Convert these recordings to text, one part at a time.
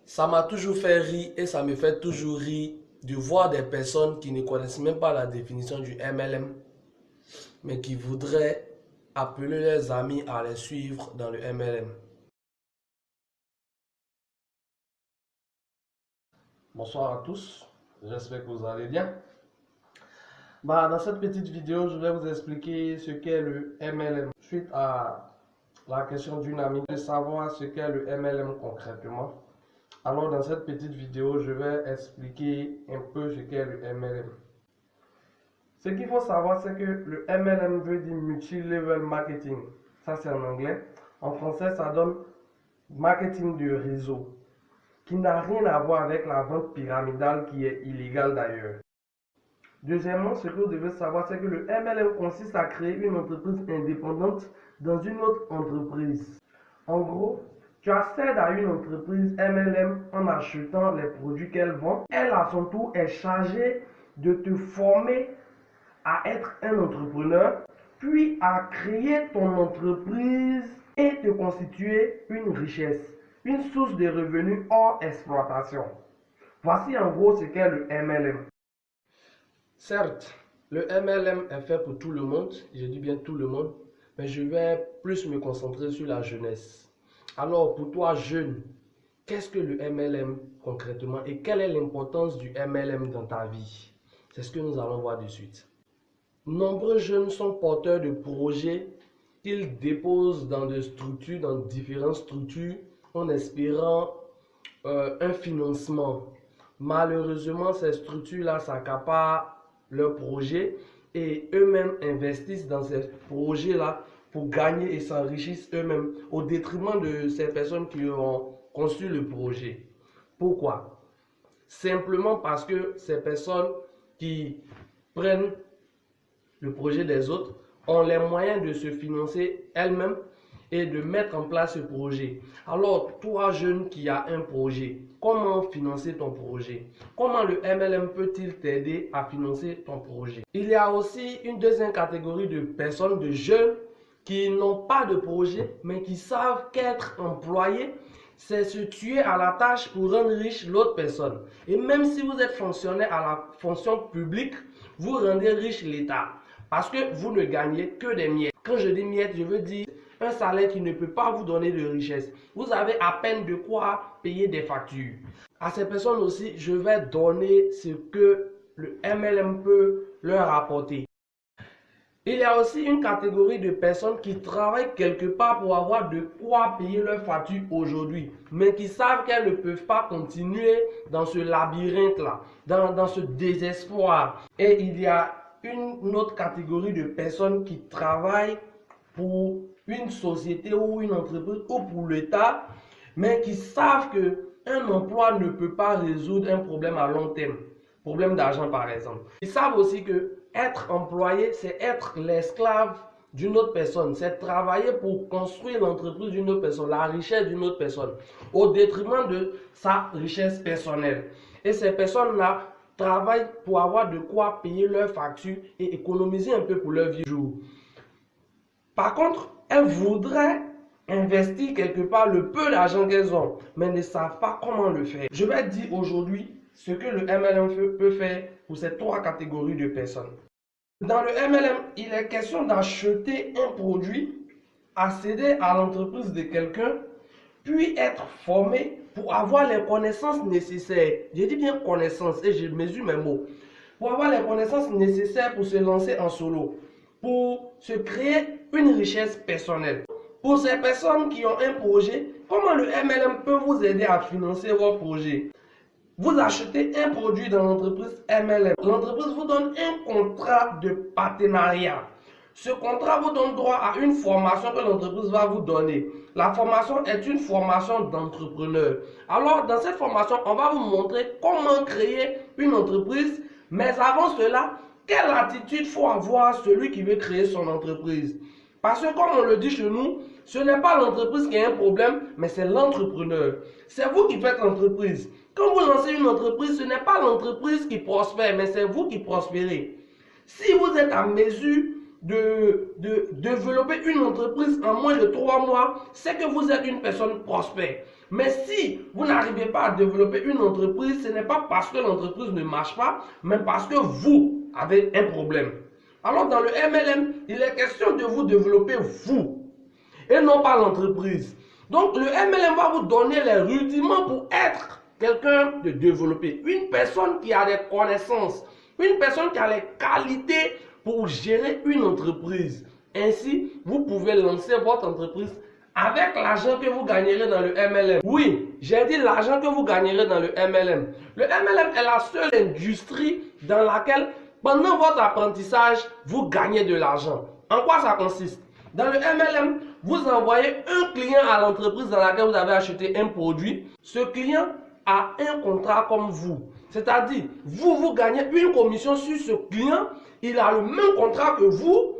Ça m'a toujours fait rire et ça me fait toujours rire de voir des personnes qui ne connaissent même pas la définition du MLM, mais qui voudraient appeler leurs amis à les suivre dans le MLM. Bonsoir à tous, j'espère que vous allez bien. Dans cette petite vidéo, je vais vous expliquer ce qu'est le MLM. Suite à la question d'une amie de savoir ce qu'est le MLM concrètement. Alors dans cette petite vidéo, je vais expliquer un peu ce qu'est le MLM. Ce qu'il faut savoir, c'est que le MLM veut dire Multi-Level Marketing. Ça, c'est en anglais. En français, ça donne marketing de réseau, qui n'a rien à voir avec la vente pyramidale qui est illégale d'ailleurs. Deuxièmement, ce que vous devez savoir, c'est que le MLM consiste à créer une entreprise indépendante dans une autre entreprise. En gros, tu accèdes à une entreprise MLM en achetant les produits qu'elle vend. Elle, à son tour, est chargée de te former à être un entrepreneur, puis à créer ton entreprise et te constituer une richesse, une source de revenus hors exploitation. Voici en gros ce qu'est le MLM. Certes, le MLM est fait pour tout le monde, je dis bien tout le monde, mais je vais plus me concentrer sur la jeunesse. Alors, pour toi, jeune, qu'est-ce que le MLM concrètement et quelle est l'importance du MLM dans ta vie? C'est ce que nous allons voir de suite. Nombreux jeunes sont porteurs de projets qu'ils déposent dans des structures, dans différentes structures, en espérant un financement. Malheureusement, ces structures-là s'accaparent leurs projets et eux-mêmes investissent dans ces projets-là pour gagner et s'enrichissent eux-mêmes au détriment de ces personnes qui ont conçu le projet. Pourquoi? Simplement parce que ces personnes qui prennent le projet des autres ont les moyens de se financer elles-mêmes et de mettre en place ce projet. Alors, toi jeune qui as un projet, comment financer ton projet? Comment le MLM peut-il t'aider à financer ton projet? Il y a aussi une deuxième catégorie de personnes, de jeunes, qui n'ont pas de projet, mais qui savent qu'être employé, c'est se tuer à la tâche pour rendre riche l'autre personne. Et même si vous êtes fonctionnaire à la fonction publique, vous rendez riche l'État. Parce que vous ne gagnez que des miettes. Quand je dis miettes, je veux dire un salaire qui ne peut pas vous donner de richesse. Vous avez à peine de quoi payer des factures. À ces personnes aussi, je vais donner ce que le MLM peut leur apporter. Il y a aussi une catégorie de personnes qui travaillent quelque part pour avoir de quoi payer leurs factures aujourd'hui, mais qui savent qu'elles ne peuvent pas continuer dans ce labyrinthe-là, dans ce désespoir. Et il y a une autre catégorie de personnes qui travaillent pour une société ou une entreprise ou pour l'État, mais qui savent qu'un emploi ne peut pas résoudre un problème à long terme, problème d'argent par exemple. Ils savent aussi que être employé, c'est être l'esclave d'une autre personne, c'est travailler pour construire l'entreprise d'une autre personne, la richesse d'une autre personne, au détriment de sa richesse personnelle. Et ces personnes-là travaillent pour avoir de quoi payer leurs factures et économiser un peu pour leur vie jour. Par contre, elles voudraient investir quelque part le peu d'argent qu'elles ont, mais ne savent pas comment le faire. Je vais dire aujourd'hui ce que le MLM peut faire pour ces trois catégories de personnes. Dans le MLM, il est question d'acheter un produit, accéder à l'entreprise de quelqu'un, puis être formé pour avoir les connaissances nécessaires. Je dis bien connaissances et je mesure mes mots. Pour avoir les connaissances nécessaires pour se lancer en solo, pour se créer une richesse personnelle. Pour ces personnes qui ont un projet, comment le MLM peut vous aider à financer votre projet? Vous achetez un produit dans l'entreprise MLM. L'entreprise vous donne un contrat de partenariat. Ce contrat vous donne droit à une formation que l'entreprise va vous donner. La formation est une formation d'entrepreneur. Alors, dans cette formation, on va vous montrer comment créer une entreprise. Mais avant cela, quelle attitude faut avoir celui qui veut créer son entreprise? Parce que comme on le dit chez nous, ce n'est pas l'entreprise qui a un problème, mais c'est l'entrepreneur. C'est vous qui faites l'entreprise. Quand vous lancez une entreprise, ce n'est pas l'entreprise qui prospère, mais c'est vous qui prospérez. Si vous êtes à mesure de développer une entreprise en moins de 3 mois, c'est que vous êtes une personne prospère. Mais si vous n'arrivez pas à développer une entreprise, ce n'est pas parce que l'entreprise ne marche pas, mais parce que vous avez un problème. Alors dans le MLM, il est question de vous développer vous et non pas l'entreprise. Donc le MLM va vous donner les rudiments pour être quelqu'un de développé. Une personne qui a des connaissances, une personne qui a les qualités pour gérer une entreprise. Ainsi, vous pouvez lancer votre entreprise avec l'argent que vous gagnerez dans le MLM. Oui, j'ai dit l'argent que vous gagnerez dans le MLM. Le MLM est la seule industrie dans laquelle, pendant votre apprentissage, vous gagnez de l'argent. En quoi ça consiste? Dans le MLM, vous envoyez un client à l'entreprise dans laquelle vous avez acheté un produit. Ce client a un contrat comme vous. C'est-à-dire, vous gagnez une commission sur ce client. Il a le même contrat que vous.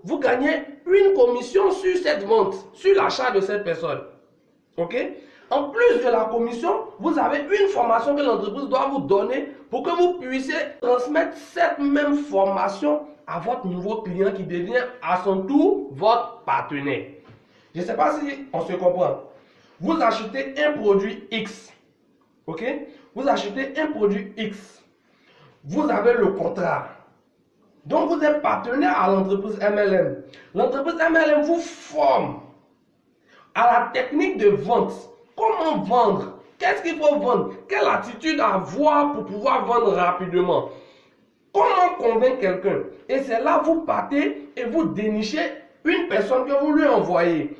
Vous gagnez une commission sur cette vente, sur l'achat de cette personne. Ok? En plus de la commission, vous avez une formation que l'entreprise doit vous donner pour que vous puissiez transmettre cette même formation à votre nouveau client qui devient à son tour votre partenaire. Je ne sais pas si on se comprend. Vous achetez un produit X. Ok? Vous achetez un produit X. Vous avez le contrat. Donc vous êtes partenaire à l'entreprise MLM. L'entreprise MLM vous forme à la technique de vente. Comment vendre? Qu'est-ce qu'il faut vendre? Quelle attitude avoir pour pouvoir vendre rapidement? Comment convaincre quelqu'un? Et c'est là que vous partez et vous dénichez une personne que vous lui envoyez.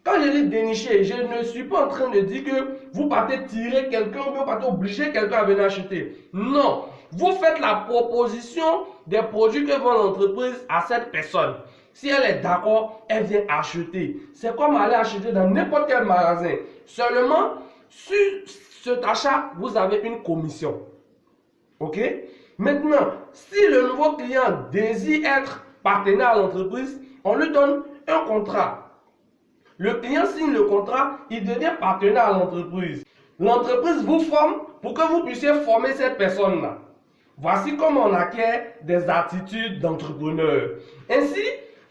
Quand je dis dénicher, je ne suis pas en train de dire que vous partez tirer quelqu'un ou vous partez obliger quelqu'un à venir acheter. Non. Vous faites la proposition des produits que vend l'entreprise à cette personne. Si elle est d'accord, elle vient acheter. C'est comme aller acheter dans n'importe quel magasin. Seulement, sur cet achat, vous avez une commission. Ok? Maintenant, si le nouveau client désire être partenaire à l'entreprise, on lui donne un contrat. Le client signe le contrat, il devient partenaire à l'entreprise. L'entreprise vous forme pour que vous puissiez former cette personne-là. Voici comment on acquiert des attitudes d'entrepreneur. Ainsi,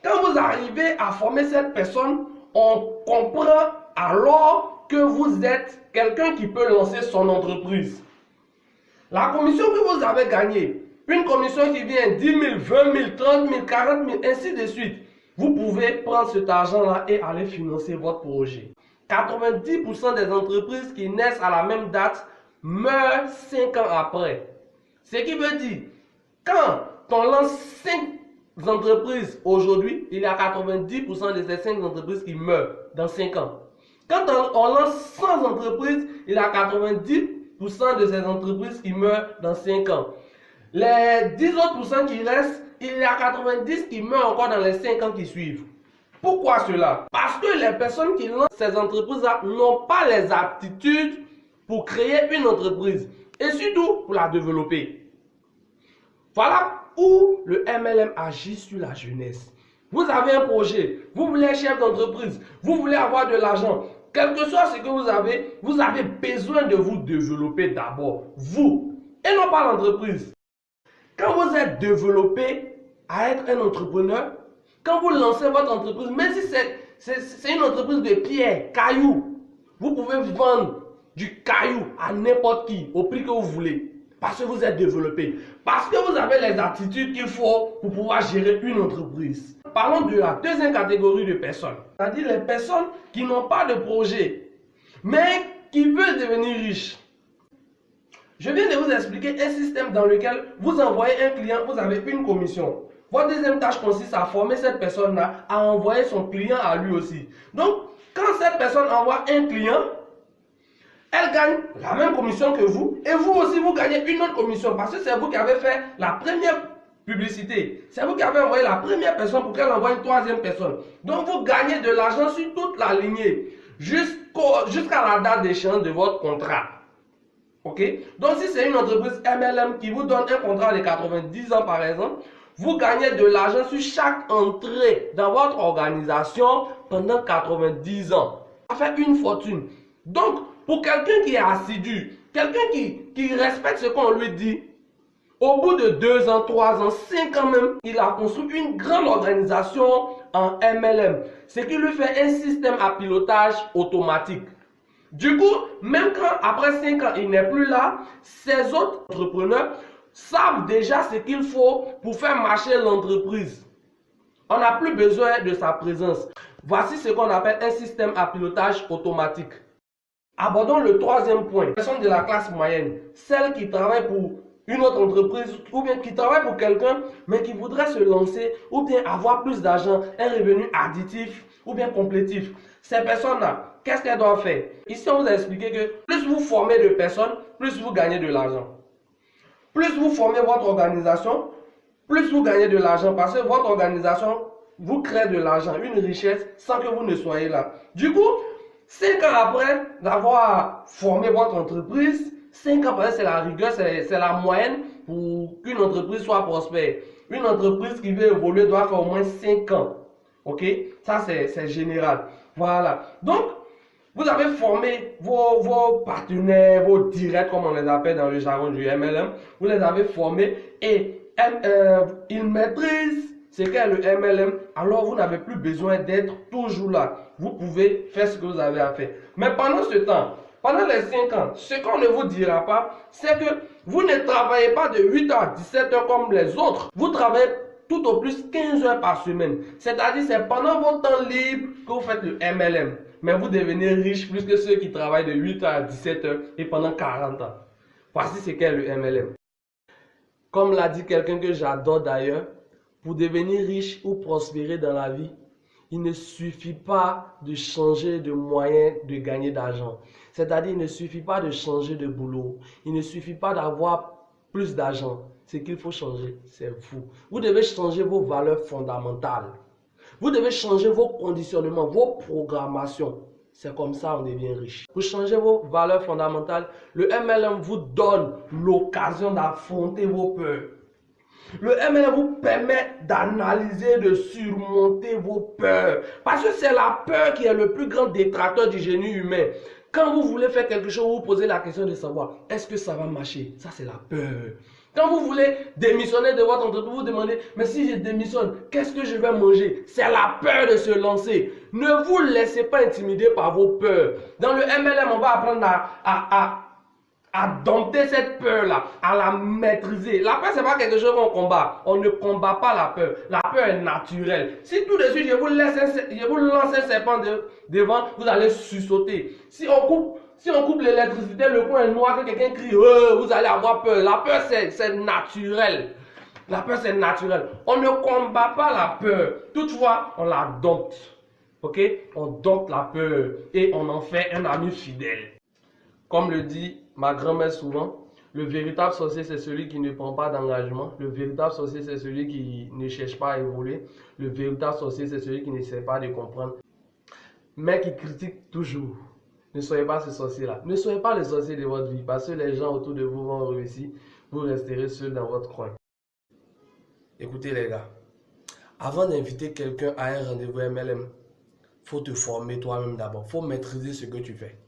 quand vous arrivez à former cette personne, on comprend alors que vous êtes quelqu'un qui peut lancer son entreprise. La commission que vous avez gagnée, une commission qui vient 10 000, 20 000, 30 000, 40 000, ainsi de suite, vous pouvez prendre cet argent-là et aller financer votre projet. 90% des entreprises qui naissent à la même date meurent 5 ans après. Ce qui veut dire, quand on lance 5 entreprises aujourd'hui, il y a 90% de ces 5 entreprises qui meurent dans 5 ans. Quand on lance 100 entreprises, il y a 90% de ces entreprises qui meurent dans 5 ans. Les 10 autres pourcents qui restent, il y a 90 qui meurent encore dans les 5 ans qui suivent. Pourquoi cela? Parce que les personnes qui lancent ces entreprises-là n'ont pas les aptitudes pour créer une entreprise et surtout pour la développer. Voilà où le MLM agit sur la jeunesse. Vous avez un projet, vous voulez être chef d'entreprise, vous voulez avoir de l'argent. Quel que soit ce que vous avez besoin de vous développer d'abord, vous, et non pas l'entreprise. Quand vous êtes développé à être un entrepreneur, quand vous lancez votre entreprise, même si c'est une entreprise de pierre, cailloux, vous pouvez vendre du caillou à n'importe qui, au prix que vous voulez. Parce que vous êtes développé. Parce que vous avez les attitudes qu'il faut pour pouvoir gérer une entreprise. Parlons de la deuxième catégorie de personnes. C'est-à-dire les personnes qui n'ont pas de projet, mais qui veulent devenir riches. Je viens de vous expliquer un système dans lequel vous envoyez un client, vous avez une commission. Votre deuxième tâche consiste à former cette personne-là à envoyer son client à lui aussi. Donc, quand cette personne envoie un client, elle gagne la même commission que vous et vous aussi vous gagnez une autre commission parce que c'est vous qui avez fait la première publicité. C'est vous qui avez envoyé la première personne pour qu'elle envoie une troisième personne. Donc vous gagnez de l'argent sur toute la lignée jusqu'à la date d'échéance de votre contrat. Ok? Donc si c'est une entreprise MLM qui vous donne un contrat de 90 ans par exemple, vous gagnez de l'argent sur chaque entrée dans votre organisation pendant 90 ans. Ça fait une fortune. Donc, pour quelqu'un qui est assidu, quelqu'un qui respecte ce qu'on lui dit, Au bout de 2 ans, 3 ans, 5 ans même, il a construit une grande organisation en MLM. Ce qui lui fait un système à pilotage automatique. Du coup, même quand après 5 ans, il n'est plus là, ces autres entrepreneurs savent déjà ce qu'il faut pour faire marcher l'entreprise. On n'a plus besoin de sa présence. Voici ce qu'on appelle un système à pilotage automatique. Abordons le troisième point. Les personnes de la classe moyenne, celles qui travaillent pour une autre entreprise ou bien qui travaillent pour quelqu'un mais qui voudraient se lancer ou bien avoir plus d'argent, un revenu additif ou bien complétif. Ces personnes-là, qu'est-ce qu'elles doivent faire? Ici, on vous a expliqué que plus vous formez de personnes, plus vous gagnez de l'argent. Plus vous formez votre organisation, plus vous gagnez de l'argent parce que votre organisation vous crée de l'argent, une richesse sans que vous ne soyez là. Du coup, 5 ans après d'avoir formé votre entreprise, 5 ans après, c'est la rigueur, c'est la moyenne pour qu'une entreprise soit prospère. Une entreprise qui veut évoluer doit faire au moins 5 ans. Ok? Ça, c'est général. Voilà. Donc, vous avez formé vos partenaires, vos directs, comme on les appelle dans le jargon du MLM. Vous les avez formés et ils maîtrisent ce qu'est le MLM. Alors, vous n'avez plus besoin d'être toujours là. Vous pouvez faire ce que vous avez à faire. Mais pendant ce temps, pendant les 5 ans, ce qu'on ne vous dira pas, c'est que vous ne travaillez pas de 8h à 17h comme les autres. Vous travaillez tout au plus 15 heures par semaine. C'est-à-dire, c'est pendant votre temps libre que vous faites le MLM. Mais vous devenez riche plus que ceux qui travaillent de 8h à 17h et pendant 40 ans. Voici ce qu'est le MLM. Comme l'a dit quelqu'un que j'adore d'ailleurs, pour devenir riche ou prospérer dans la vie, il ne suffit pas de changer de moyen de gagner d'argent. C'est-à-dire, il ne suffit pas de changer de boulot. Il ne suffit pas d'avoir plus d'argent. Ce qu'il faut changer, c'est vous. Vous devez changer vos valeurs fondamentales. Vous devez changer vos conditionnements, vos programmations. C'est comme ça qu'on devient riche. Pour changer vos valeurs fondamentales, le MLM vous donne l'occasion d'affronter vos peurs. Le MLM vous permet d'analyser, de surmonter vos peurs. Parce que c'est la peur qui est le plus grand détracteur du génie humain. Quand vous voulez faire quelque chose, vous vous posez la question de savoir, est-ce que ça va marcher? Ça, c'est la peur. Quand vous voulez démissionner de votre entreprise, vous vous demandez, mais si je démissionne, qu'est-ce que je vais manger? C'est la peur de se lancer. Ne vous laissez pas intimider par vos peurs. Dans le MLM, on va apprendre à dompter cette peur-là, à la maîtriser. La peur, ce n'est pas quelque chose qu'on combat. On ne combat pas la peur. La peur est naturelle. Si tout de suite, je vous lance un serpent devant, vous allez sursauter. Si on coupe l'électricité, le coin est noir, que quelqu'un crie, vous allez avoir peur. La peur, c'est naturel. La peur, c'est naturel. On ne combat pas la peur. Toutefois, on la dompte. Ok? On dompte la peur et on en fait un ami fidèle. Comme le dit ma grand-mère souvent, le véritable sorcier, c'est celui qui ne prend pas d'engagement. Le véritable sorcier, c'est celui qui ne cherche pas à évoluer. Le véritable sorcier, c'est celui qui n'essaie pas de comprendre, mais qui critique toujours. Ne soyez pas ce sorcier-là. Ne soyez pas le sorcier de votre vie, parce que les gens autour de vous vont réussir. Vous resterez seul dans votre coin. Écoutez les gars, avant d'inviter quelqu'un à un rendez-vous MLM, il faut te former toi-même d'abord. Il faut maîtriser ce que tu fais.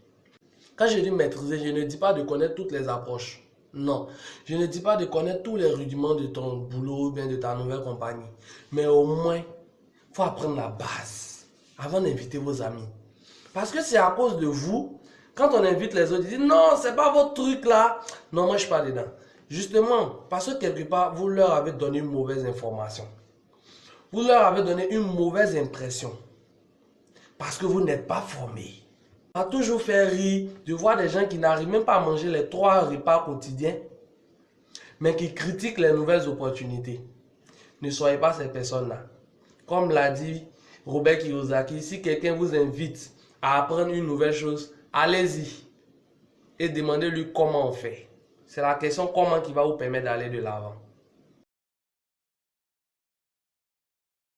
Quand je dis maîtriser, je ne dis pas de connaître toutes les approches. Non, je ne dis pas de connaître tous les rudiments de ton boulot ou bien de ta nouvelle compagnie. Mais au moins, il faut apprendre la base avant d'inviter vos amis. Parce que c'est à cause de vous, quand on invite les autres, ils disent non, c'est pas votre truc là. Non, moi je suis pas dedans. Justement, parce que quelque part, vous leur avez donné une mauvaise information. Vous leur avez donné une mauvaise impression. Parce que vous n'êtes pas formés. Ça m'a toujours fait rire de voir des gens qui n'arrivent même pas à manger les 3 repas quotidiens, mais qui critiquent les nouvelles opportunités. Ne soyez pas ces personnes-là. Comme l'a dit Robert Kiyosaki, si quelqu'un vous invite à apprendre une nouvelle chose, allez-y et demandez-lui comment on fait. C'est la question comment qui va vous permettre d'aller de l'avant.